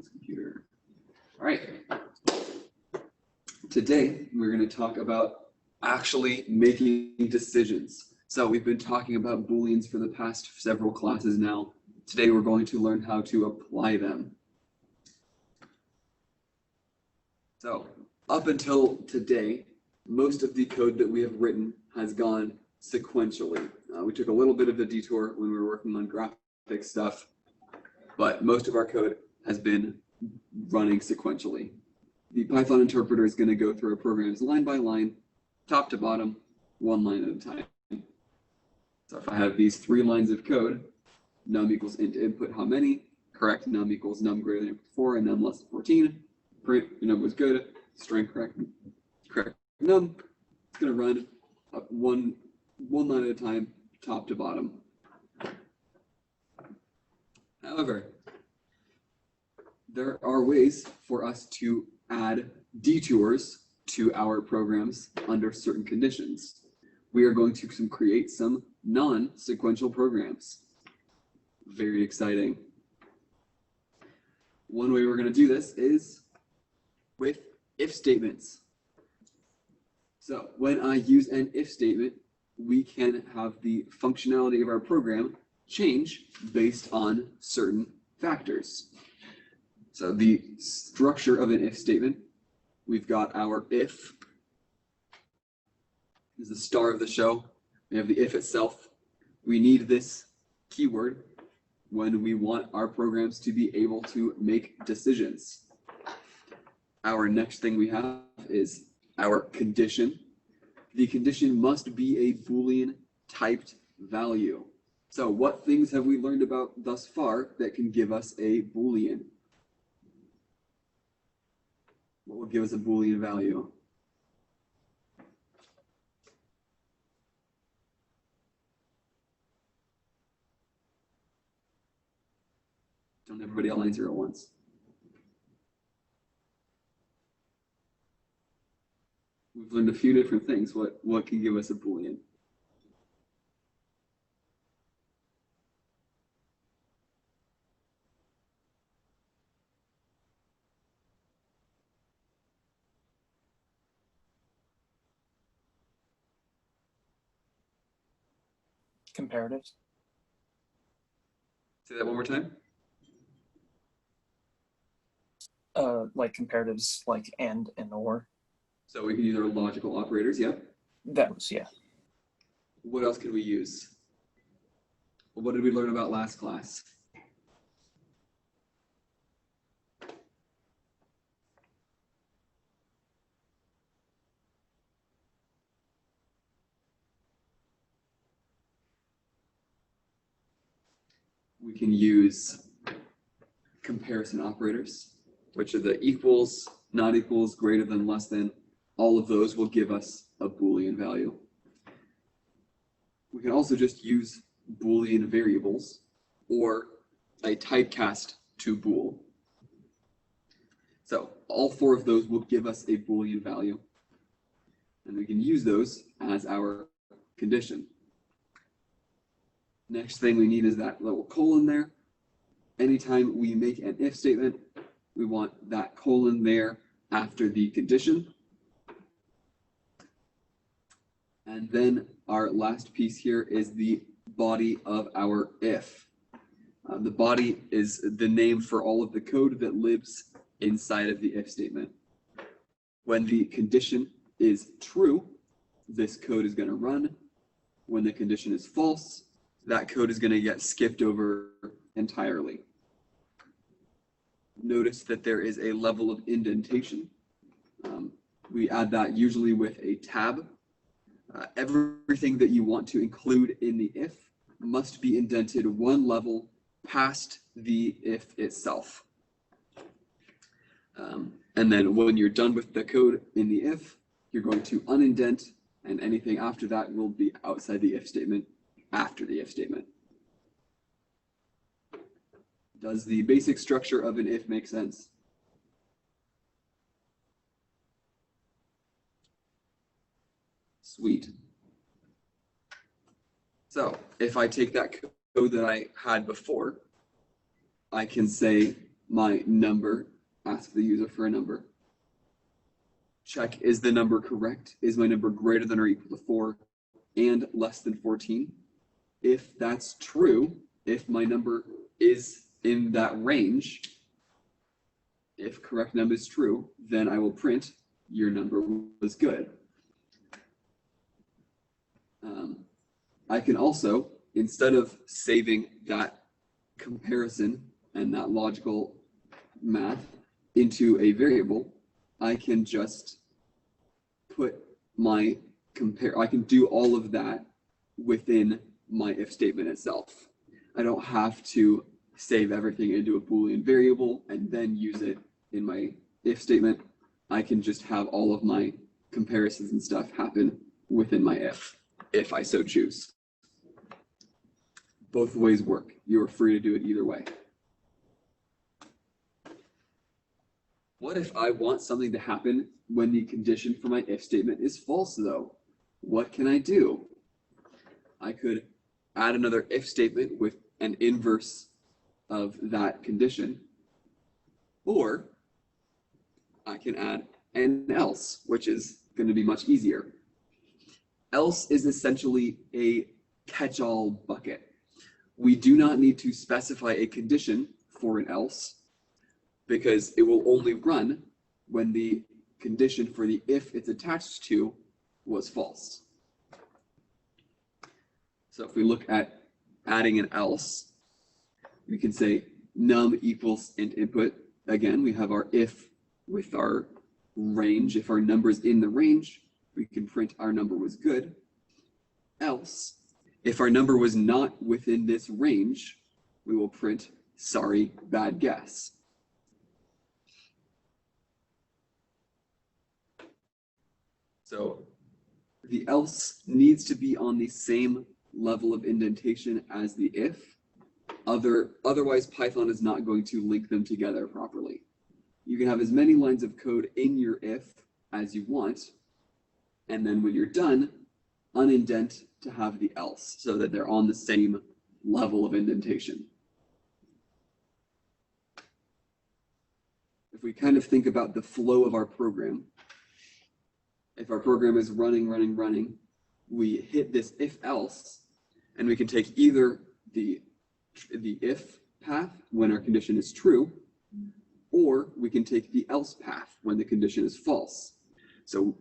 this computer. All right. Today, we're going to talk about actually making decisions. So we've been talking about Booleans for the past several classes now. Today, we're going to learn how to apply them. So up until today, most of the code that we have written has gone sequentially. We took a little bit of a detour when we were working on graphic stuff, but most of our code has been running sequentially. The Python interpreter is going to go through our programs line by line, top to bottom, one line at a time. So if I have these 3 lines of code, num equals int input how many, correct num equals num greater than 4 and num less than 14, print num was good, string correct num. It's going to run up one line at a time, top to bottom. However, there are ways for us to add detours to our programs under certain conditions. We are going to create some non-sequential programs. Very exciting. One way we're going to do this is with if statements. So when I use an if statement, we can have the functionality of our program change based on certain factors. So the structure of an if statement, we've got our if is the star of the show. We have the if itself. We need this keyword when we want our programs to be able to make decisions. Our next thing we have is our condition. The condition must be a Boolean typed value. So what things have we learned about thus far that can give us a Boolean? What will give us a Boolean value? Don't everybody all answer at once. We've learned a few different things. What can give us a Boolean? Comparatives. Say that one more time. Like comparatives, like and or. So we can use our logical operators, yep. Those, yeah. What else can we use? What did we learn about last class? We can use comparison operators, which are the equals, not equals, greater than, less than. All of those will give us a Boolean value. We can also just use Boolean variables or a typecast to bool. So all 4 of those will give us a Boolean value. And we can use those as our condition. Next thing we need is that little colon there. Anytime we make an if statement, we want that colon there after the condition. And then our last piece here is the body of our if. The body is the name for all of the code that lives inside of the if statement. When the condition is true, this code is going to run. When the condition is false, that code is going to get skipped over entirely. Notice that there is a level of indentation. We add that usually with a tab. Everything that you want to include in the if must be indented 1 level past the if itself. And then when you're done with the code in the if, you're going to unindent, and anything after that will be outside the if statement after the if statement. Does the basic structure of an if make sense? Sweet. So if I take that code that I had before, I can say my number, ask the user for a number. Check, is the number correct? Is my number greater than or equal to 4 and less than 14? If that's true, if my number is in that range, if correct number is true, then I will print your number was good. I can also, instead of saving that comparison and that logical math into a variable, I can just put my I can do all of that within my if statement itself. I don't have to save everything into a Boolean variable and then use it in my if statement. I can just have all of my comparisons and stuff happen within my if I so choose. Both ways work. You are free to do it either way. What if I want something to happen when the condition for my if statement is false, though? What can I do? I could add another if statement with an inverse of that condition, or I can add an else, which is going to be much easier. Else is essentially a catch-all bucket. We do not need to specify a condition for an else because it will only run when the condition for the if it's attached to was false. So if we look at adding an else, we can say num equals int input. Again, we have our if with our range. If our number is in the range, we can print our number was good. Else, if our number was not within this range, we will print sorry, bad guess. So the else needs to be on the same level of indentation as the if. Otherwise, Python is not going to link them together properly. You can have as many lines of code in your if as you want, and then when you're done, unindent to have the else so that they're on the same level of indentation. If we kind of think about the flow of our program, if our program is running, we hit this if else, and we can take either the if path when our condition is true, or we can take the else path when the condition is false. So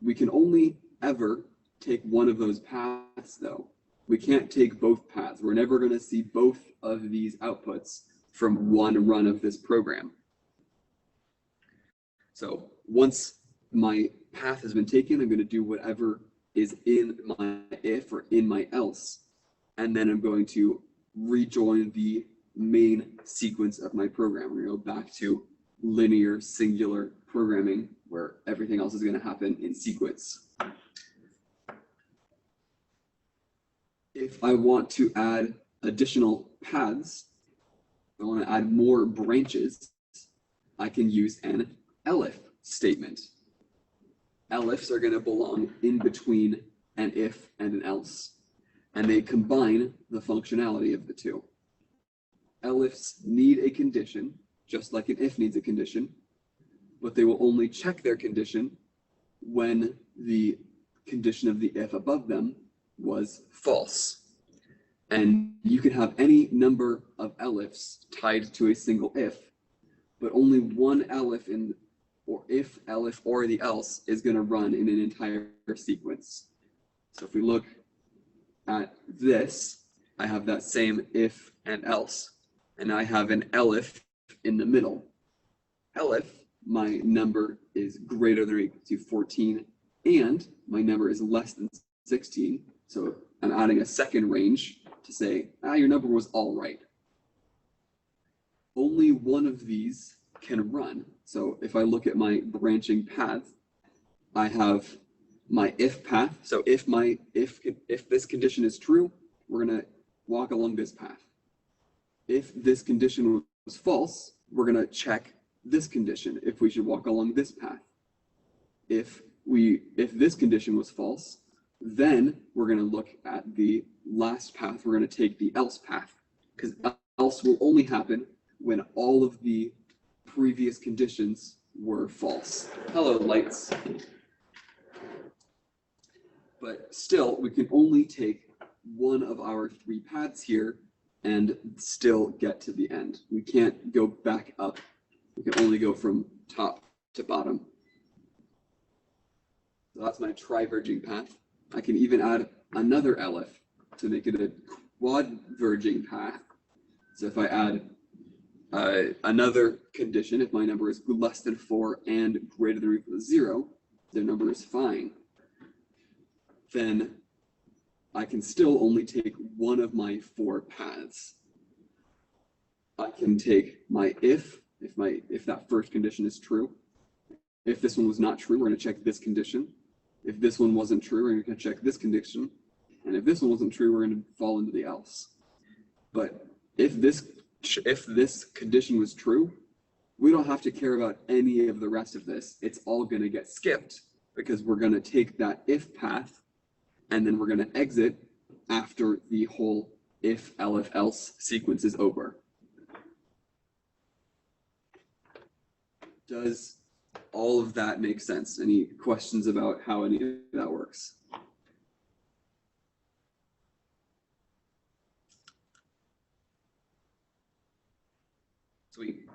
we can only ever take one of those paths, though. We can't take both paths. We're never going to see both of these outputs from one run of this program. So once my path has been taken, I'm going to do whatever is in my if or in my else, and then I'm going to rejoin the main sequence of my program. We're going to go back to linear singular programming where everything else is going to happen in sequence. If I want to add additional paths, I want to add more branches, I can use an elif statement. Elifs are going to belong in between an if and an else, and they combine the functionality of the two. Elifs need a condition, just like an if needs a condition, but they will only check their condition when the condition of the if above them was false. And you can have any number of elifs tied to a single if, but only one elif in or if, elif, or the else is going to run in an entire sequence. So if we look at this, I have that same if and else, and I have an elif in the middle. Elif, my number is greater than or equal to 14, and my number is less than 16. So I'm adding a second range to say, your number was all right. Only one of these can run. So if I look at my branching path, I have my if path. So if this condition is true, we're going to walk along this path. If this condition was false, we're going to check this condition if we should walk along this path. If this condition was false, then we're going to look at the last path. We're going to take the else path, because else will only happen when all of the previous conditions were false. Hello, lights. But still, we can only take one of our three paths here and still get to the end. We can't go back up. We can only go from top to bottom. So that's my triverging path. I can even add another elif to make it a quadverging path. So if I add another condition, if my number is less than 4 and greater than or equal to 0, the number is fine, then I can still only take one of my 4 paths. I can take my if that first condition is true. If this one was not true, we're going to check this condition. If this one wasn't true, we're going to check this condition. And if this one wasn't true, we're going to fall into the else. But if this condition was true, we don't have to care about any of the rest of this. It's all going to get skipped because we're going to take that if path and then we're going to exit after the whole if, elif, else sequence is over. Does all of that make sense? Any questions about how any of that works? Sweet.